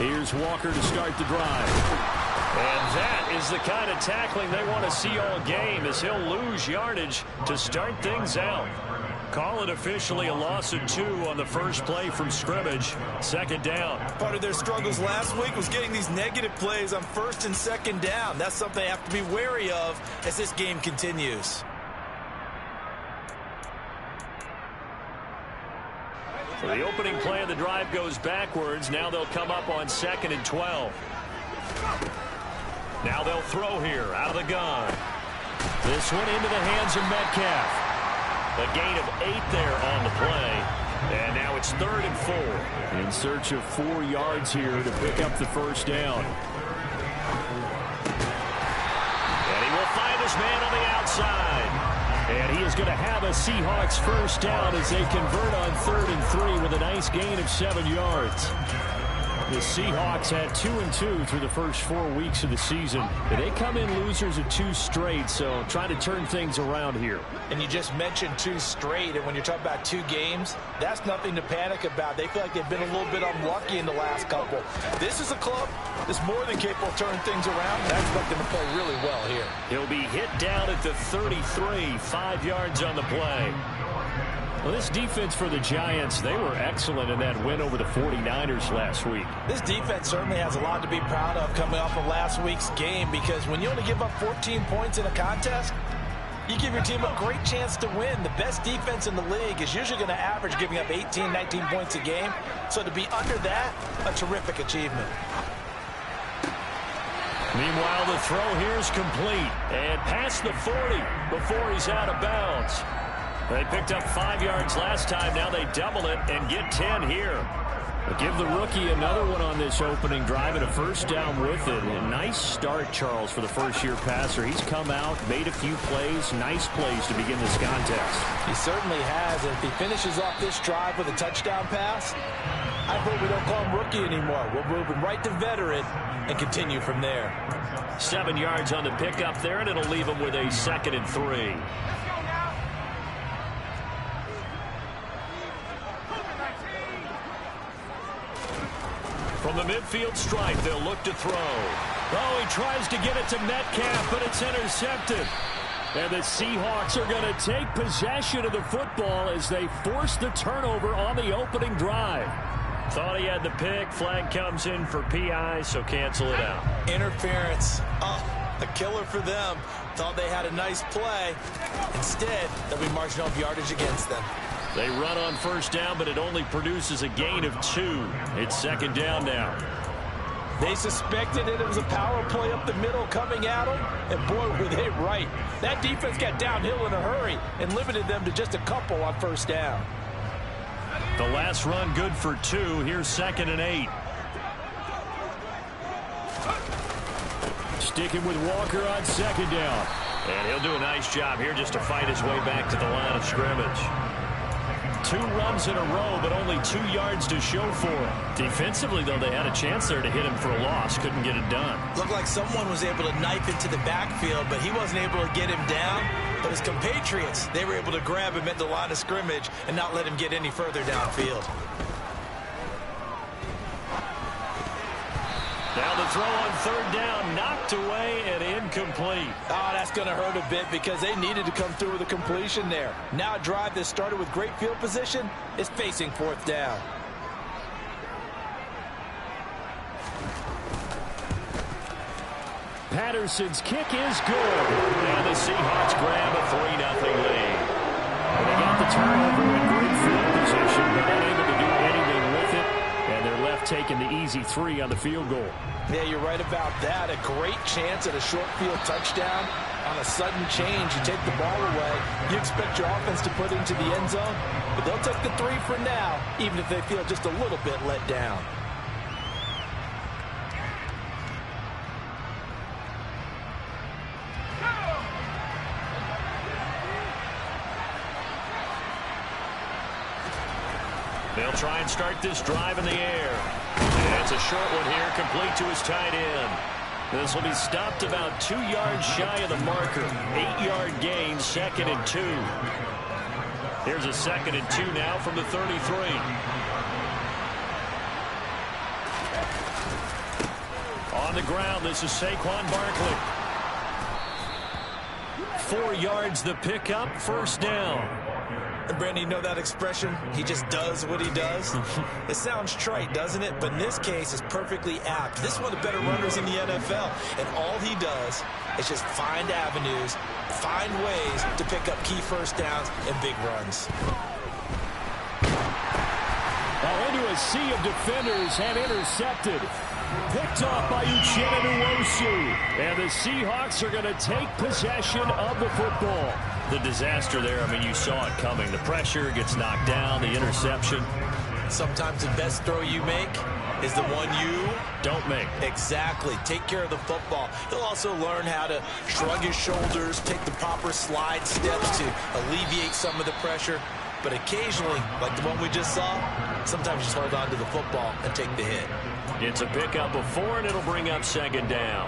Here's Walker to start the drive. And that is the kind of tackling they want to see all game, as he'll lose yardage to start things out. Call it officially a loss of 2 on the first play from scrimmage. Second down. Part of their struggles last week was getting these negative plays on first and second down. That's something they have to be wary of as this game continues. So the opening play of the drive goes backwards. Now they'll come up on 2nd and 12. Now they'll throw here out of the gun. This one into the hands of Metcalf. A gain of 8 there on the play. And now it's 3rd and 4. In search of 4 yards here to pick up the first down. And he will find his man on the outside. And he is going to have a Seahawks first down as they convert on 3rd and 3 with a nice gain of 7 yards. The Seahawks had 2-2 through the first 4 weeks of the season. They come in losers of 2 straight, so trying to turn things around here. And you just mentioned 2 straight, and when you're talking about 2 games, that's nothing to panic about. They feel like they've been a little bit unlucky in the last couple. This is a club that's more than capable of turning things around. I expect them to play really well here. He'll be hit down at the 33, 5 yards on the play. Well, this defense for the Giants, they were excellent in that win over the 49ers last week. This defense certainly has a lot to be proud of coming off of last week's game, because when you only give up 14 points in a contest, you give your team a great chance to win. The best defense in the league is usually going to average giving up 18, 19 points a game. So to be under that, a terrific achievement. Meanwhile, the throw here is complete and past the 40 before he's out of bounds. They picked up 5 yards last time. Now they double it and get 10 here. But give the rookie another one on this opening drive and a first down with it. A nice start, Charles, for the first-year passer. He's come out, made a few plays, nice plays to begin this contest. He certainly has. And if he finishes off this drive with a touchdown pass, I hope we don't call him rookie anymore. We'll move him right to veteran and continue from there. 7 yards on the pickup there, and it'll leave him with a 2nd and 3. From the midfield stripe, they'll look to throw. Oh, he tries to get it to Metcalf, but it's intercepted. And the Seahawks are going to take possession of the football as they force the turnover on the opening drive. Thought he had the pick. Flag comes in for PI, so cancel it out. Interference. Oh, a killer for them. Thought they had a nice play. Instead, they'll be marching off yardage against them. They run on first down, but it only produces a gain of 2. It's 2nd down now. They suspected it was a power play up the middle coming at them, and boy, were they right. That defense got downhill in a hurry and limited them to just a couple on first down. The last run good for 2. Here's 2nd and 8. Sticking with Walker on 2nd down. And he'll do a nice job here just to fight his way back to the line of scrimmage. 2 runs in a row, but only 2 yards to show for it. Defensively, though, they had a chance there to hit him for a loss. Couldn't get it done. Looked like someone was able to knife into the backfield, but he wasn't able to get him down. But his compatriots, they were able to grab him at the line of scrimmage and not let him get any further downfield. Now the throw on 3rd down, knocked away and incomplete. Oh, that's going to hurt a bit because they needed to come through with a completion there. Now a drive that started with great field position is facing 4th down. Patterson's kick is good. And the Seahawks grab a 3-0 lead. And they got the turnover in great field position, but not able to do anything with it. And they're left taking the easy 3 on the field goal. Yeah, you're right about that. A great chance at a short field touchdown. On a sudden change, you take the ball away. You expect your offense to put it into the end zone, but they'll take the 3 for now, even if they feel just a little bit let down. They'll try and start this drive in the air. And it's a short one here, complete to his tight end. This will be stopped about 2 yards shy of the marker. 8-yard gain, 2nd and 2. Here's a 2nd and 2 now from the 33. On the ground, this is Saquon Barkley. 4 yards the pickup, first down. And Brandon, you know that expression? He just does what he does. It sounds trite, doesn't it? But in this case, it's perfectly apt. This is one of the better runners in the NFL. And all he does is just find avenues, find ways to pick up key first downs and big runs. Now into a sea of defenders and intercepted. Picked off by Uchenna Nwosu. And the Seahawks are going to take possession of the football. The disaster there, I mean, you saw it coming. The pressure gets knocked down, the interception. Sometimes the best throw you make is the one you don't make. Exactly. Take care of the football. He'll also learn how to shrug his shoulders, take the proper slide steps to alleviate some of the pressure. But occasionally, like the one we just saw, sometimes just hold on to the football and take the hit. It's a pickup of 4, and it'll bring up second down.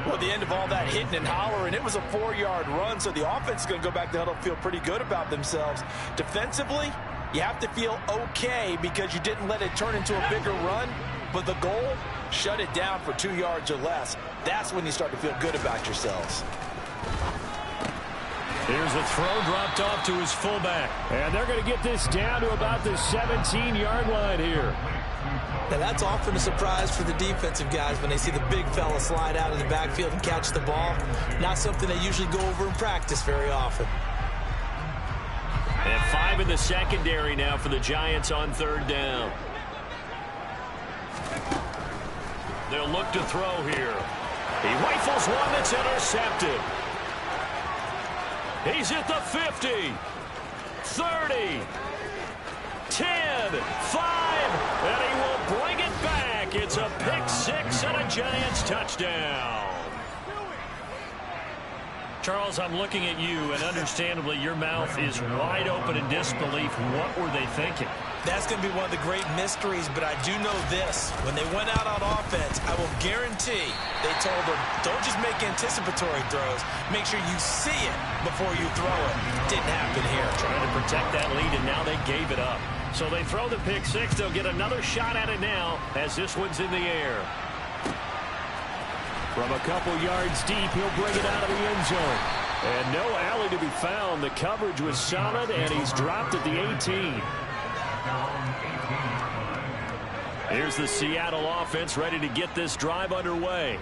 Well, at the end of all that hitting and hollering, it was a 4-yard run, so the offense is going to go back to huddle, feel pretty good about themselves. Defensively, you have to feel okay because you didn't let it turn into a bigger run, but the goal, shut it down for 2 yards or less. That's when you start to feel good about yourselves. Here's a throw dropped off to his fullback. And they're going to get this down to about the 17-yard line here. Now that's often a surprise for the defensive guys when they see the big fella slide out of the backfield and catch the ball. Not something they usually go over in practice very often. And 5 in the secondary now for the Giants on third down. They'll look to throw here. He rifles one that's intercepted. He's at the 50, 30, 10, 5, and he will bring it back. It's a pick 6 and a Giants touchdown. Charles, I'm looking at you, and understandably your mouth is wide open in disbelief. What were they thinking? That's going to be one of the great mysteries, but I do know this. When they went out on offense, I will guarantee they told them, don't just make anticipatory throws. Make sure you see it before you throw it. Didn't happen here. Trying to protect that lead, and now they gave it up. So they throw the pick 6. They'll get another shot at it now as this one's in the air. From a couple yards deep, he'll bring it out of the end zone. And no alley to be found. The coverage was solid, and he's dropped at the 18. Here's the Seattle offense ready to get this drive underway.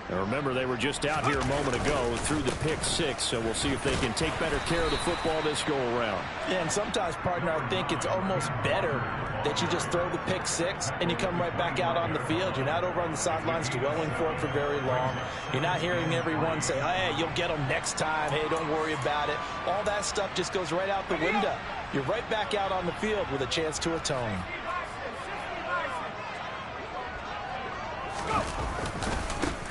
Now remember, they were just out here a moment ago through the pick 6, so we'll see if they can take better care of the football this go-around. Yeah, and sometimes, partner, I think it's almost better that you just throw the pick 6 and you come right back out on the field. You're not over on the sidelines dwelling for it for very long. You're not hearing everyone say, hey, you'll get them next time. Hey, don't worry about it. All that stuff just goes right out the window. You're right back out on the field with a chance to atone.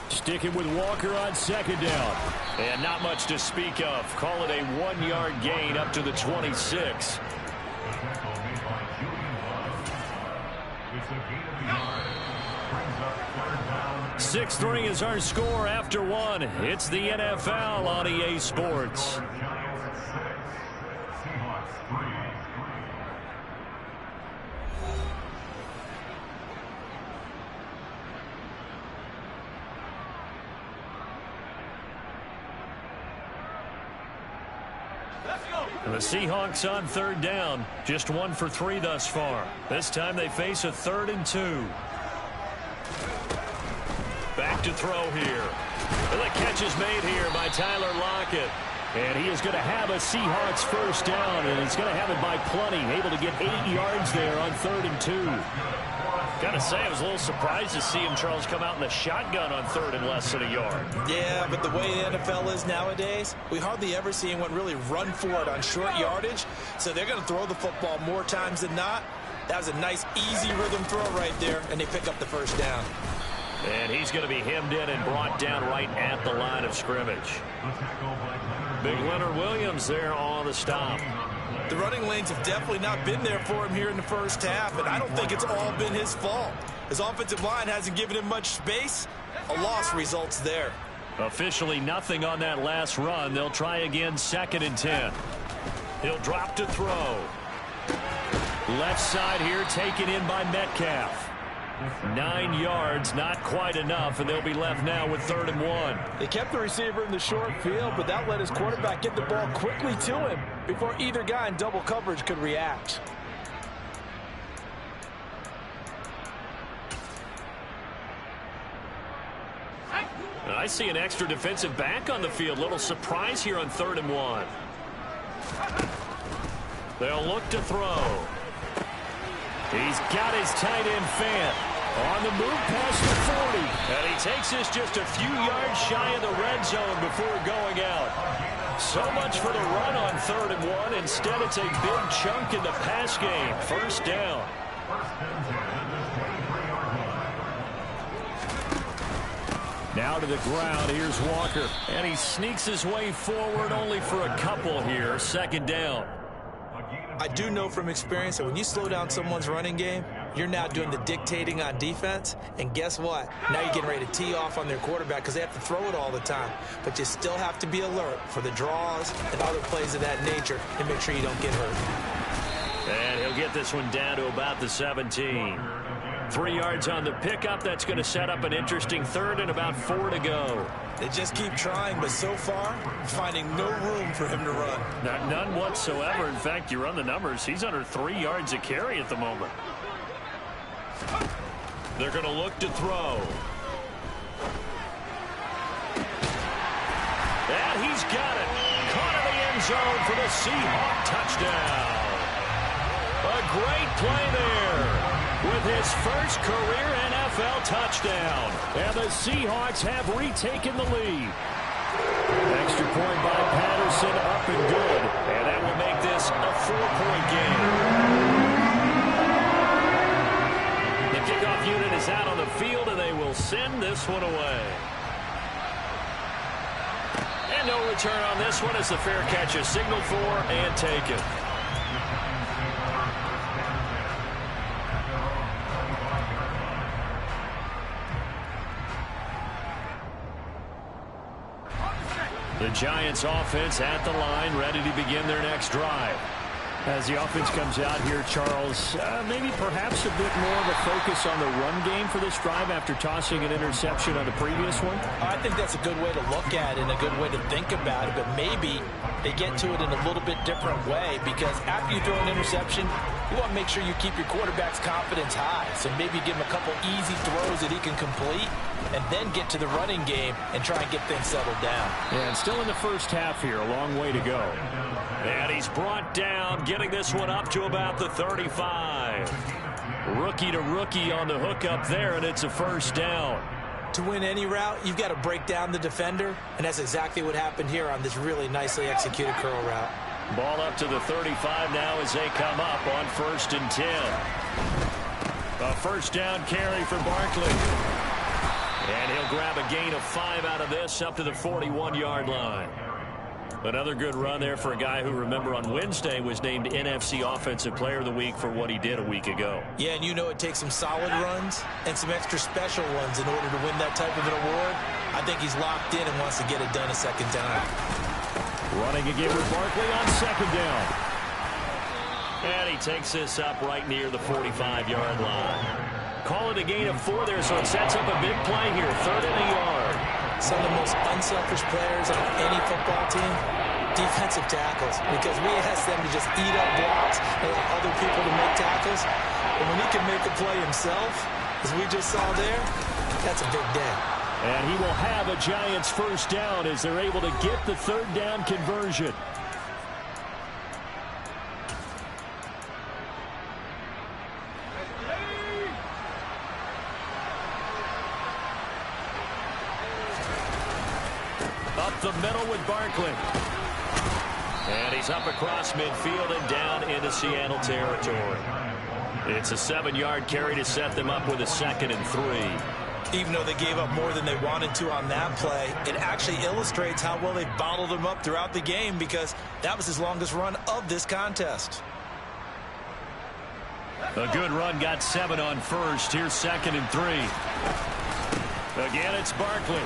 Sticking with Walker on second down. And not much to speak of. Call it a 1-yard gain up to the 26. Sixth ring is our score after 1. It's the NFL on EA Sports. And the Seahawks on third down. Just 1 for 3 thus far. This time they face a 3rd and 2. Back to throw here. And the catch is made here by Tyler Lockett. And he is going to have a Seahawks first down, and he's going to have it by plenty. Able to get 8 yards there on 3rd and 2. Gotta say, I was a little surprised to see him, Charles, come out in the shotgun on 3rd and less than a yard. Yeah, but the way the NFL is nowadays, we hardly ever see anyone really run for it on short yardage. So they're going to throw the football more times than not. That was a nice, easy rhythm throw right there, and they pick up the first down. And he's going to be hemmed in and brought down right at the line of scrimmage. Big Leonard Williams there on the stop. The running lanes have definitely not been there for him here in the first half, and I don't think it's all been his fault. His offensive line hasn't given him much space. A loss results there. Officially nothing on that last run. They'll try again 2nd and 10. He'll drop to throw. Left side here taken in by Metcalf. 9 yards, not quite enough, and they'll be left now with 3rd and 1. They kept the receiver in the short field, but that let his quarterback get the ball quickly to him before either guy in double coverage could react. I see an extra defensive back on the field. Little surprise here on 3rd and 1. They'll look to throw. He's got his tight end Fant on the move past the 40. And he takes this just a few yards shy of the red zone before going out. So much for the run on 3rd and 1. Instead, it's a big chunk in the pass game. 1st down. Now to the ground. Here's Walker. And he sneaks his way forward only for a couple here. 2nd down. I do know from experience that when you slow down someone's running game, you're now doing the dictating on defense. And guess what? Now you're getting ready to tee off on their quarterback because they have to throw it all the time. But you still have to be alert for the draws and other plays of that nature and make sure you don't get hurt. And he'll get this one down to about the 17. 3 yards on the pickup. That's going to set up an interesting 3rd and about 4 to go. They just keep trying, but so far, finding no room for him to run. None whatsoever. In fact, you run the numbers. He's under 3 yards a carry at the moment. They're going to look to throw. And he's got it. Caught in the end zone for the Seahawk touchdown. A great play there with his first career NFL touchdown. And the Seahawks have retaken the lead. Extra point by Patterson, up and good. And that will make this a 4-point game. The kickoff unit is out on the field, and they will send this one away. And no return on this one as the fair catch is signaled for and taken. The Giants offense at the line, ready to begin their next drive. As the offense comes out here, Charles, maybe perhaps a bit more of a focus on the run game for this drive after tossing an interception on the previous one? I think that's a good way to look at it and a good way to think about it, but maybe they get to it in a little bit different way because after you throw an interception, you want to make sure you keep your quarterback's confidence high. So maybe give him a couple easy throws that he can complete and then get to the running game and try and get things settled down. Yeah, and still in the first half here, a long way to go. And he's brought down, getting this one up to about the 35. Rookie to rookie on the hook up there, and it's a 1st down. To win any route, you've got to break down the defender, and that's exactly what happened here on this really nicely executed curl route. Ball up to the 35 now as they come up on 1st and 10. A 1st down carry for Barkley. And he'll grab a gain of 5 out of this up to the 41-yard line. Another good run there for a guy who, remember, on Wednesday was named NFC Offensive Player of the Week for what he did a week ago. Yeah, and you know it takes some solid runs and some extra special ones in order to win that type of an award. I think he's locked in and wants to get it done a second time. Running again with Barkley on 2nd down. And he takes this up right near the 45-yard line. Call it a gain of 4 there, so it sets up a big play here. 3rd and a yard. Some of the most unselfish players on any football team, defensive tackles, because we ask them to just eat up blocks and allow other people to make tackles. But when he can make a play himself, as we just saw there, that's a big day. And he will have a Giants 1st down as they're able to get the 3rd down conversion. Up the middle with Barkley. And he's up across midfield and down into Seattle territory. It's a 7-yard carry to set them up with a 2nd and 3. Even though they gave up more than they wanted to on that play, it actually illustrates how well they bottled them up throughout the game because that was his longest run of this contest. A good run, got 7 on 1st. Here's 2nd and 3. Again, it's Barkley.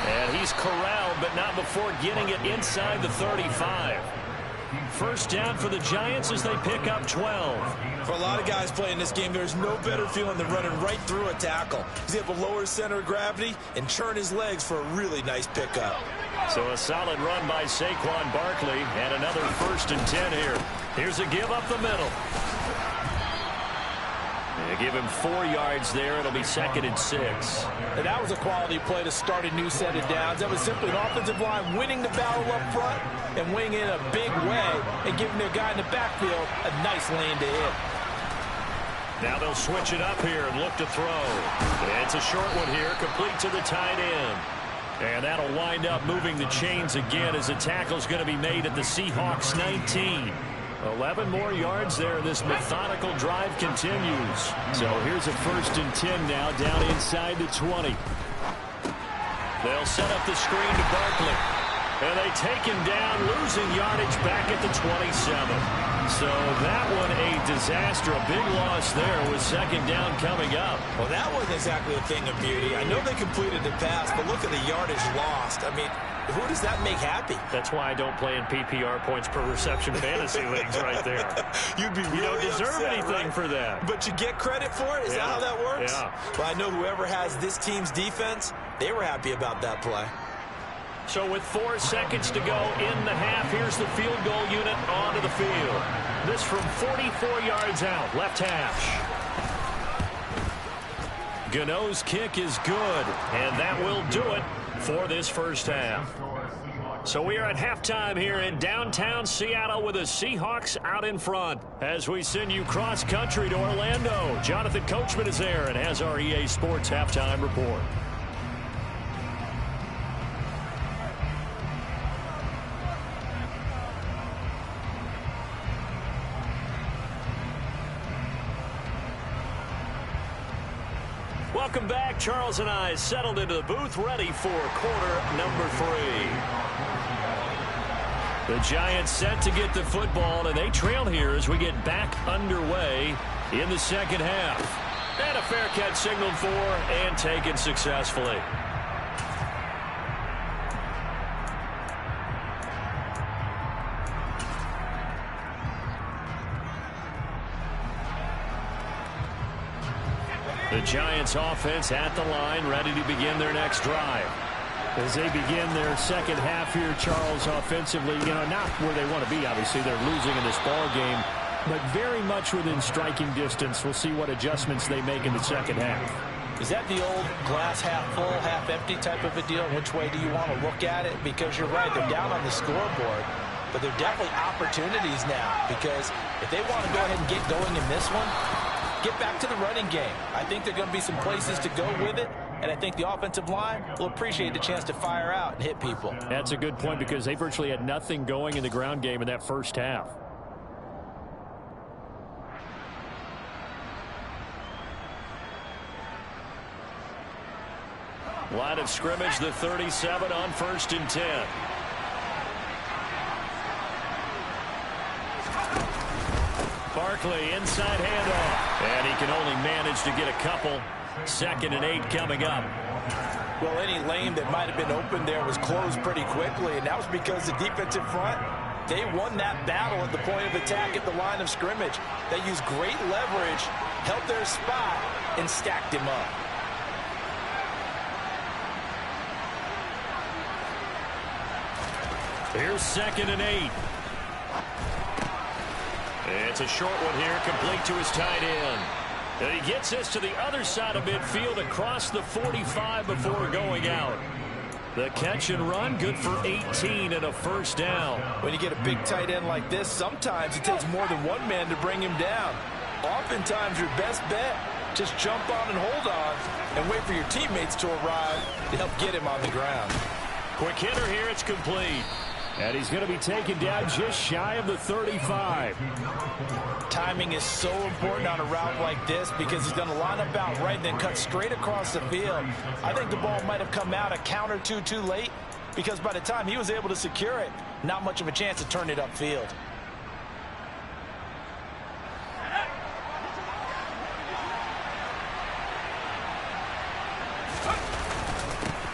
And he's corralled, but not before getting it inside the 35. First down for the Giants as they pick up 12. For a lot of guys playing this game, there's no better feeling than running right through a tackle. He's able to lower his center of gravity and churn his legs for a really nice pickup. So a solid run by Saquon Barkley, and another 1st and 10 here. Here's a give up the middle. They give him 4 yards there. It'll be 2nd and 6. And that was a quality play to start a new set of downs. That was simply an offensive line winning the battle up front and winning in a big way and giving their guy in the backfield a nice lane to hit. Now they'll switch it up here and look to throw. It's a short one here, complete to the tight end. And that'll wind up moving the chains again as the tackle's going to be made at the Seahawks 19. 11 more yards there. This methodical drive continues. So here's a 1st and 10 now down inside the 20. They'll set up the screen to Barkley. And they take him down, losing yardage back at the 27. So that one a disaster. A big loss there with 2nd down coming up. Well, that wasn't exactly a thing of beauty. I know they completed the pass, but look at the yardage lost. I mean, who does that make happy? That's why I don't play in PPR points per reception fantasy leagues right there. You'd be really You don't deserve upset, anything right? for that. But you get credit for it? Is that how that works? Yeah. Well, I know whoever has this team's defense, they were happy about that play. So with 4 seconds to go in the half, here's the field goal unit onto the field. This from 44 yards out, left hash. Gano's kick is good, and that will do it for this first half. So we are at halftime here in downtown Seattle with the Seahawks out in front. As we send you cross-country to Orlando, Jonathan Coachman is there and has our EA Sports halftime report. Welcome back. Charles and I settled into the booth, ready for quarter number 3. The Giants set to get the football, and they trail here as we get back underway in the second half. And a fair catch signaled for and taken successfully. The Giants offense at the line, ready to begin their next drive. As they begin their second half here, Charles, offensively, not where they want to be, obviously. They're losing in this ball game, but very much within striking distance. We'll see what adjustments they make in the second half. Is that the old glass half full, half empty type of a deal? Which way do you want to look at it? Because you're right, they're down on the scoreboard, but they're definitely opportunities now, because if they want to go ahead and get going in this one, get back to the running game. I think there are going to be some places to go with it, and I think the offensive line will appreciate the chance to fire out and hit people. That's a good point because they virtually had nothing going in the ground game in that first half. Line of scrimmage, the 37 on 1st and 10. Barkley, inside handoff. And he can only manage to get a couple. 2nd and 8 coming up. Well, any lane that might have been open there was closed pretty quickly, and that was because the defensive front, they won that battle at the point of attack at the line of scrimmage. They used great leverage, held their spot, and stacked him up. Here's 2nd and 8. It's a short one here, complete to his tight end. And he gets this to the other side of midfield across the 45 before going out. The catch and run, good for 18 and a first down. When you get a big tight end like this, sometimes it takes more than one man to bring him down. Oftentimes, your best bet, just jump on and hold on and wait for your teammates to arrive to help get him on the ground. Quick hitter here, it's complete. And he's going to be taken down just shy of the 35. Timing is so important on a route like this because he's going to line up out right and then cut straight across the field. I think the ball might have come out a count or two too late because by the time he was able to secure it, not much of a chance to turn it upfield.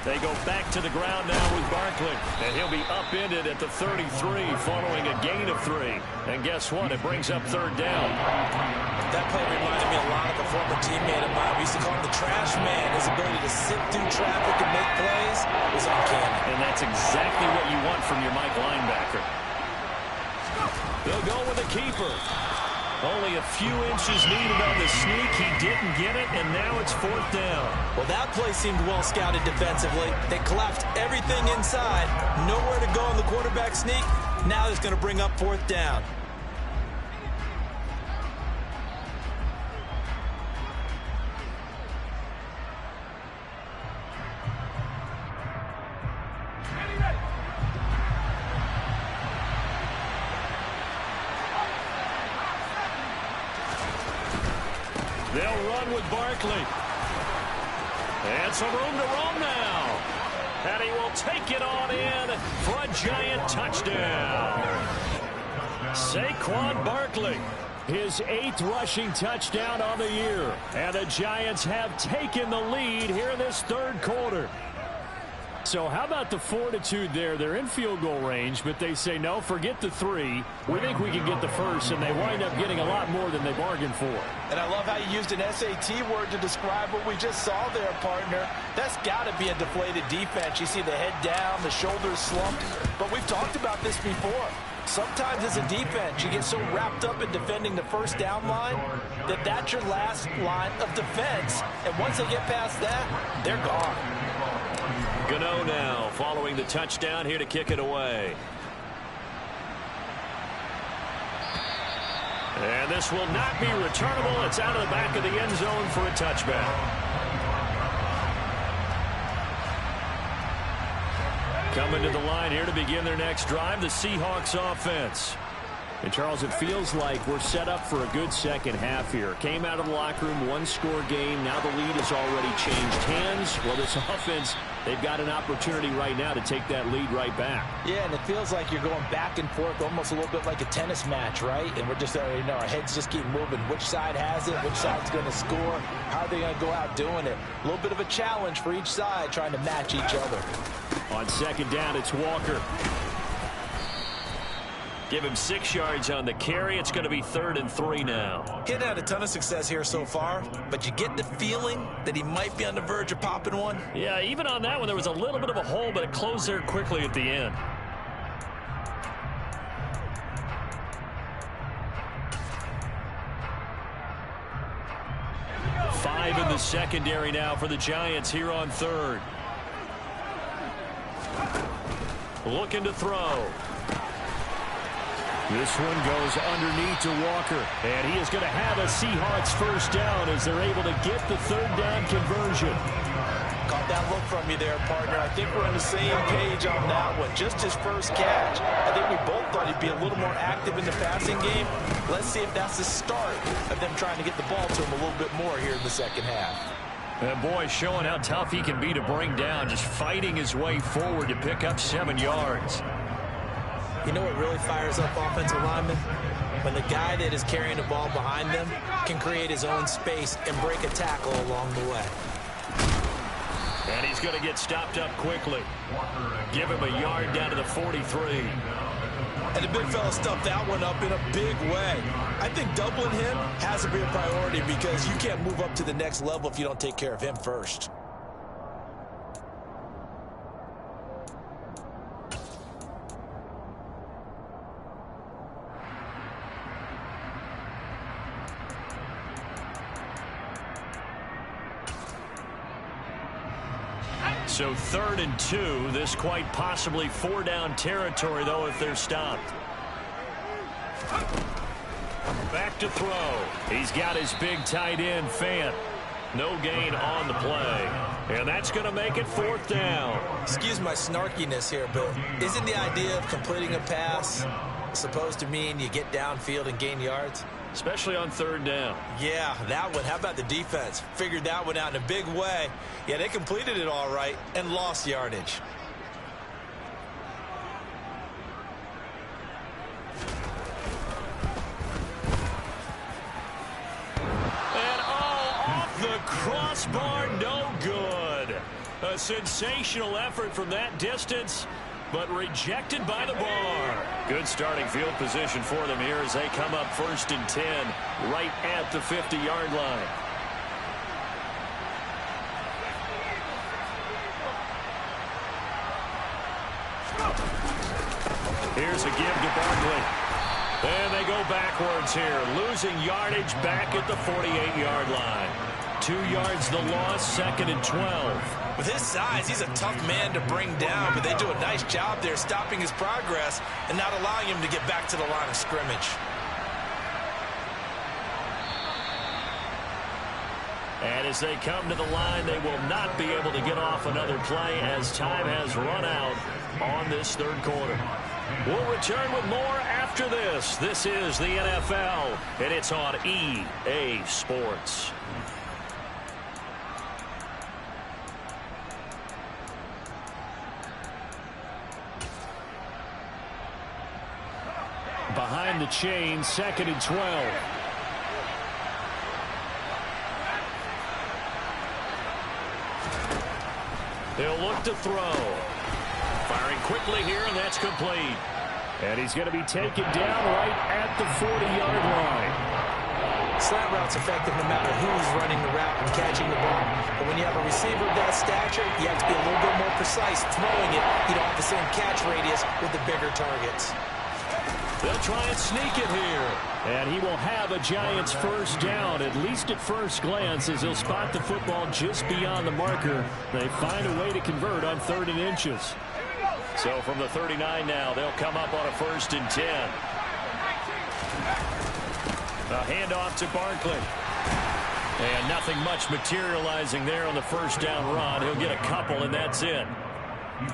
They go back to the ground now with Barkley. And he'll be upended at the 33 following a gain of 3. And guess what? It brings up third down. That play reminded me a lot of a former teammate of mine. We used to call him the trash man. His ability to sit through traffic and make plays was uncanny. And that's exactly what you want from your Mike linebacker. They'll go with a keeper. Only a few inches needed on the sneak. He didn't get it, and now it's fourth down. Well, that play seemed well scouted defensively. They collapsed everything inside. Nowhere to go on the quarterback sneak. Now it's going to bring up fourth down. They'll run with Barkley. And some room to roam now. And he will take it on in for a giant touchdown. Saquon Barkley, his 8th rushing touchdown on the year. And the Giants have taken the lead here in this third quarter. So how about the fortitude there? They're in field goal range, but they say, no, forget the 3. We think we can get the first, and they wind up getting a lot more than they bargained for. And I love how you used an SAT word to describe what we just saw there, partner. That's got to be a deflated defense. You see the head down, the shoulders slumped. But we've talked about this before. Sometimes as a defense, you get so wrapped up in defending the first down line that that's your last line of defense. And once they get past that, they're gone. Gano now following the touchdown here to kick it away. And this will not be returnable. It's out of the back of the end zone for a touchback. Coming to the line here to begin their next drive, the Seahawks offense. And, Charles, it feels like we're set up for a good second half here. Came out of the locker room, one-score game. Now the lead has already changed hands. Well, this offense, they've got an opportunity right now to take that lead right back. Yeah, and it feels like you're going back and forth almost a little bit like a tennis match, right? And we're just, our heads just keep moving. Which side has it? Which side's going to score? How are they going to go out doing it? A little bit of a challenge for each side trying to match each other. On second down, it's Walker. Give him 6 yards on the carry. It's going to be 3rd and 3 now. He's had a ton of success here so far, but you get the feeling that he might be on the verge of popping one. Yeah, even on that one, there was a little bit of a hole, but it closed there quickly at the end. Five in the secondary now for the Giants here on 3rd. Looking to throw. This one goes underneath to Walker, and he is going to have a Seahawks first down as they're able to get the 3rd down conversion. Caught that look from you there, partner. I think we're on the same page on that one. Just his first catch. I think we both thought he'd be a little more active in the passing game. Let's see if that's the start of them trying to get the ball to him a little bit more here in the second half. And boy, showing how tough he can be to bring down, just fighting his way forward to pick up 7 yards. You know what really fires up offensive linemen? When the guy that is carrying the ball behind them can create his own space and break a tackle along the way. And he's going to get stopped up quickly. Give him a yard down to the 43. And the big fella stuffed that one up in a big way. I think doubling him has to be a priority because you can't move up to the next level if you don't take care of him first. So 3rd and 2, this quite possibly 4-down territory, though, if they're stopped. Back to throw. He's got his big tight end, Fant. No gain on the play. And that's going to make it 4th down. Excuse my snarkiness here, but isn't the idea of completing a pass supposed to mean you get downfield and gain yards? Especially on 3rd down. Yeah, that one. How about the defense? Figured that one out in a big way. Yeah, they completed it all right and lost yardage. And off the crossbar, no good. A A sensational effort from that distance, but rejected by the bar. Good starting field position for them here as they come up 1st and 10 right at the 50-yard line. Here's a give to Barkley. And they go backwards here, losing yardage back at the 48-yard line. 2 yards the loss, 2nd and 12. With his size, he's a tough man to bring down, but they do a nice job there stopping his progress and not allowing him to get back to the line of scrimmage. And as they come to the line, they will not be able to get off another play as time has run out on this 3rd quarter. We'll return with more after this. This is the NFL, and it's on EA Sports. Behind the chain, 2nd and 12. He'll look to throw. Firing quickly here, and that's complete. And he's going to be taken down right at the 40-yard line. Slant route's effective no matter who's running the route and catching the ball. But when you have a receiver of that stature, you have to be a little bit more precise throwing it. You don't have the same catch radius with the bigger targets. They'll try and sneak it here. And he will have a Giants 1st down, at least at first glance, as he'll spot the football just beyond the marker. They find a way to convert on 3rd and inches. So from the 39 now, they'll come up on a 1st and 10. A handoff to Barkley. And nothing much materializing there on the 1st down run. He'll get a couple, and that's it.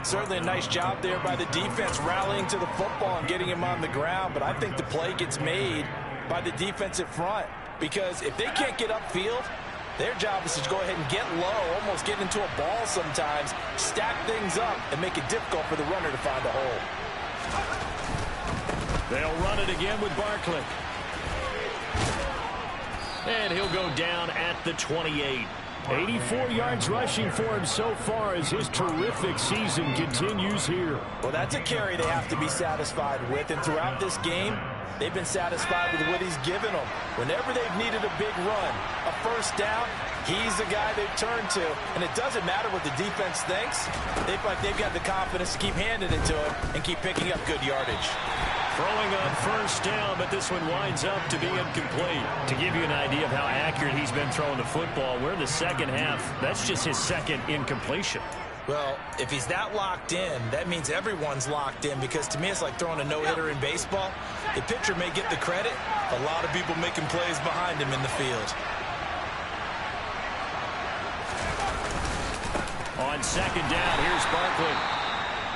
Certainly a nice job there by the defense rallying to the football and getting him on the ground. But I think the play gets made by the defensive front, because if they can't get upfield, their job is to go ahead and get low, almost get into a ball sometimes, stack things up, and make it difficult for the runner to find a hole. They'll run it again with Barkley. And he'll go down at the 28. 84 yards rushing for him so far as his terrific season continues here. Well, that's a carry they have to be satisfied with, and throughout this game, they've been satisfied with what he's given them. Whenever they've needed a big run, a 1st down, he's the guy they've turned to. And it doesn't matter what the defense thinks. They feel like they've got the confidence to keep handing it to him and keep picking up good yardage. Throwing on 1st down, but this one winds up to be incomplete. To give you an idea of how accurate he's been throwing the football, we're in the 2nd half. That's just his 2nd incompletion. Well, if he's that locked in, that means everyone's locked in, because to me it's like throwing a no-hitter in baseball. The pitcher may get the credit, a lot of people making plays behind him in the field. On 2nd down, here's Barkley.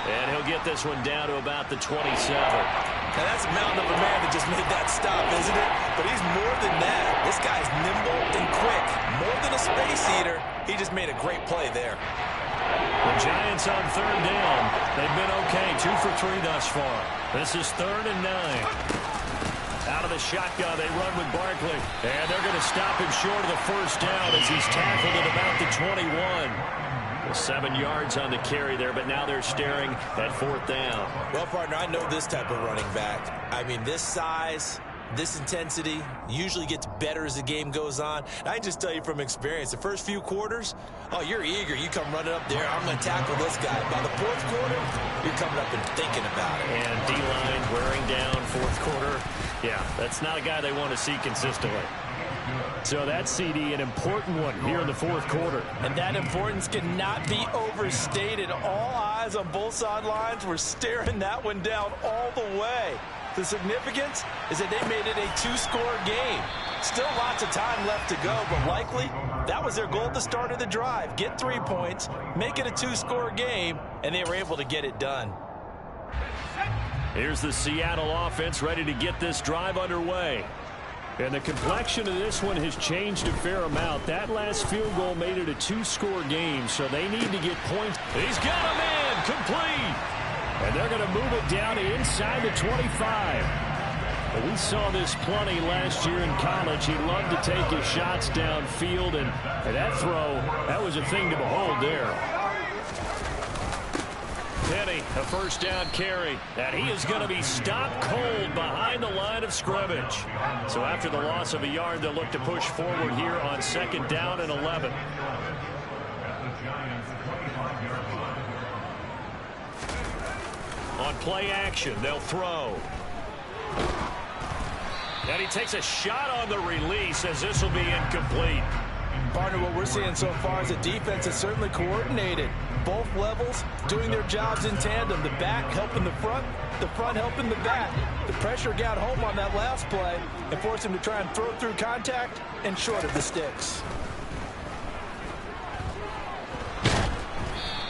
And he'll get this one down to about the 27. Now that's a mountain of a man that just made that stop, isn't it? But he's more than that. This guy's nimble and quick. More than a space eater, he just made a great play there. The Giants on 3rd down. They've been okay, 2 for 3 thus far. This is 3rd and 9. Out of the shotgun, they run with Barkley. And they're going to stop him short of the 1st down as he's tackled at about the 21. 7 yards on the carry there, but now they're staring at 4th down. Well, partner, I know this type of running back. I mean, this size, this intensity usually gets better as the game goes on. And I just tell you from experience, the first few quarters, oh, you're eager. You come running up there, I'm going to tackle this guy. By the 4th quarter, you're coming up and thinking about it. And D-line wearing down 4th quarter. Yeah, that's not a guy they want to see consistently. So that's CD, an important one here in the 4th quarter. And that importance cannot be overstated. All eyes on both sidelines were staring that one down all the way. The significance is that they made it a 2-score game. Still lots of time left to go, but likely that was their goal at the start of the drive. Get 3 points, make it a 2-score game, and they were able to get it done. Here's the Seattle offense ready to get this drive underway. And the complexion of this one has changed a fair amount. That last field goal made it a 2-score game, so they need to get points. He's got a man complete. And they're going to move it down to inside the 25. Well, we saw this plenty last year in college. He loved to take his shots downfield, and that throw, that was a thing to behold there. Penny, a first down carry. And he is going to be stopped cold behind the line of scrimmage. So after the loss of a yard, they'll look to push forward here on 2nd down and 11. On play action, they'll throw. And he takes a shot on the release as this will be incomplete. Partner, what we're seeing so far is the defense is certainly coordinated. Both levels doing their jobs in tandem. The back helping the front helping the back. The pressure got home on that last play and forced him to try and throw through contact and short of the sticks.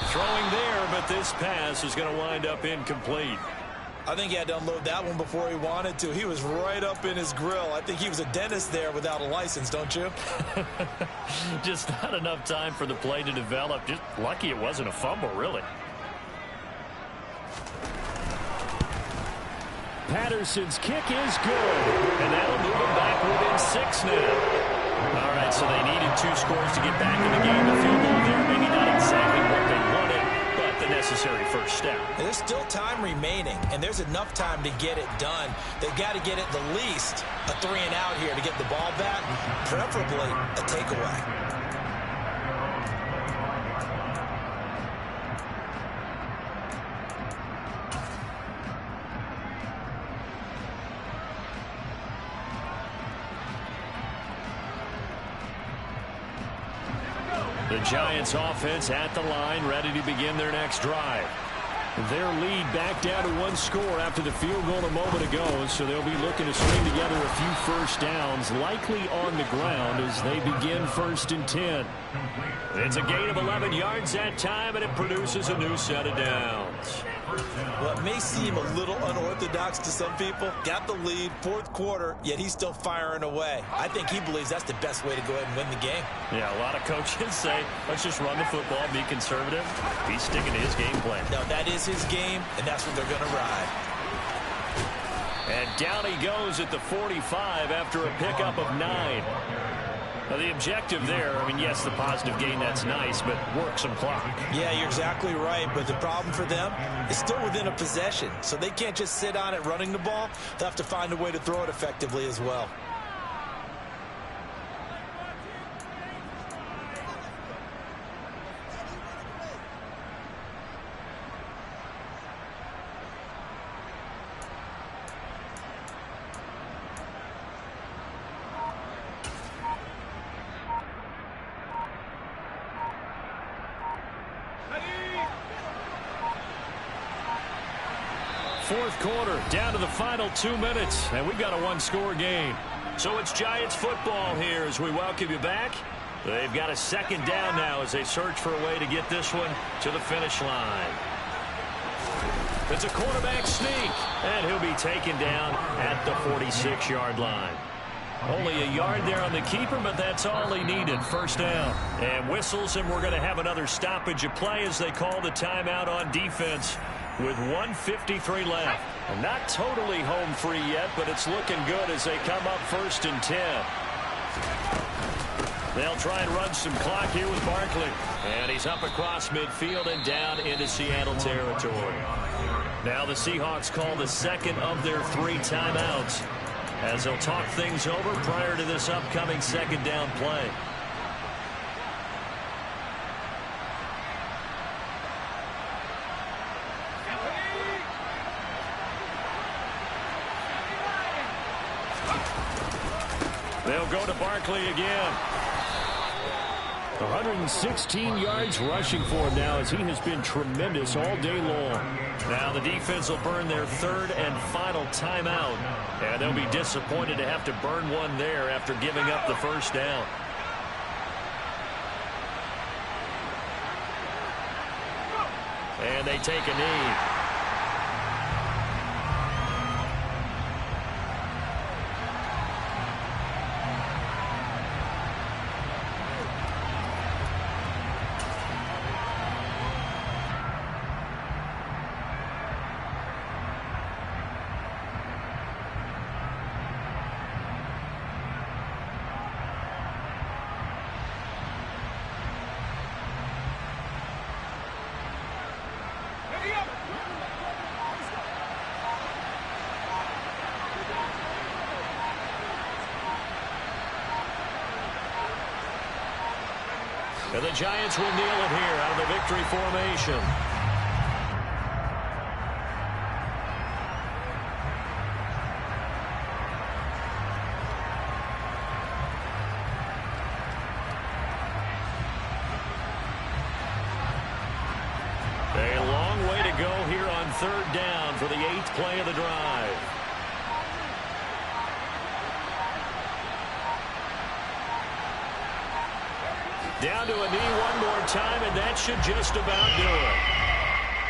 Throwing there, but this pass is going to wind up incomplete. I think he had to unload that one before he wanted to. He was right up in his grill. I think he was a dentist there without a license, don't you? Just not enough time for the play to develop. Just lucky it wasn't a fumble, really. Patterson's kick is good, and that'll move him back within 6 now. All right, so they needed 2 scores to get back in the game. The field goal there, maybe not exactly what they wanted, but the necessary first step. There's still time remaining, and there's enough time to get it done. They've got to get at the least a 3-and-out here to get the ball back, preferably a takeaway. The Giants offense at the line, ready to begin their next drive. Their lead back down to 1 score after the field goal a moment ago, so they'll be looking to string together a few first downs, likely on the ground as they begin 1st and 10. It's a gain of 11 yards that time, and it produces a new set of downs. Well, it may seem a little unorthodox to some people. Got the lead, 4th quarter, yet he's still firing away. I think he believes that's the best way to go ahead and win the game. Yeah, a lot of coaches say, let's just run the football, be conservative. He's sticking to his game plan. No, that is his game, and that's what they're going to ride. And down he goes at the 45 after a pickup of 9. Now, the objective there, I mean, yes, the positive gain, that's nice, but work some clock. Yeah, you're exactly right, but the problem for them is still within a possession, so they can't just sit on it running the ball. They'll have to find a way to throw it effectively as well. Fourth quarter, down to the final 2 minutes, and we've got a 1-score game. So it's Giants football here as we welcome you back. They've got a 2nd down now as they search for a way to get this one to the finish line. It's a quarterback sneak, and he'll be taken down at the 46-yard line. Only a yard there on the keeper, but that's all he needed. First down. And whistles, and we're going to have another stoppage of play as they call the timeout on defense with 1:53 left. And not totally home free yet, but it's looking good as they come up 1st and 10. They'll try and run some clock here with Barkley. And he's up across midfield and down into Seattle territory. Now the Seahawks call the 2nd of their 3 timeouts as they'll talk things over prior to this upcoming 2nd down play. They'll go to Barkley again. 116 yards rushing for him now as he has been tremendous all day long. Now the defense will burn their 3rd and final timeout. And they'll be disappointed to have to burn one there after giving up the first down. And they take a knee. And the Giants will kneel it here out of the victory formation. A long way to go here on third down for the 8th play of the drive. Down to a knee one more time, and that should just about do it.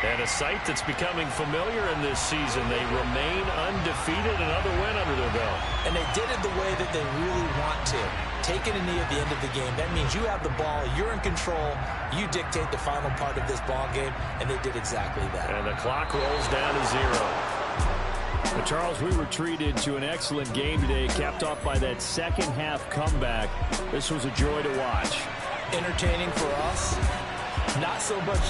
And a sight that's becoming familiar in this season. They remain undefeated, another win under their belt. And they did it the way that they really want to. Taking a knee at the end of the game, that means you have the ball, you're in control, you dictate the final part of this ball game, and they did exactly that. And the clock rolls down to 0. But Charles, we were treated to an excellent game today, capped off by that second half comeback. This was a joy to watch. Entertaining for us, not so much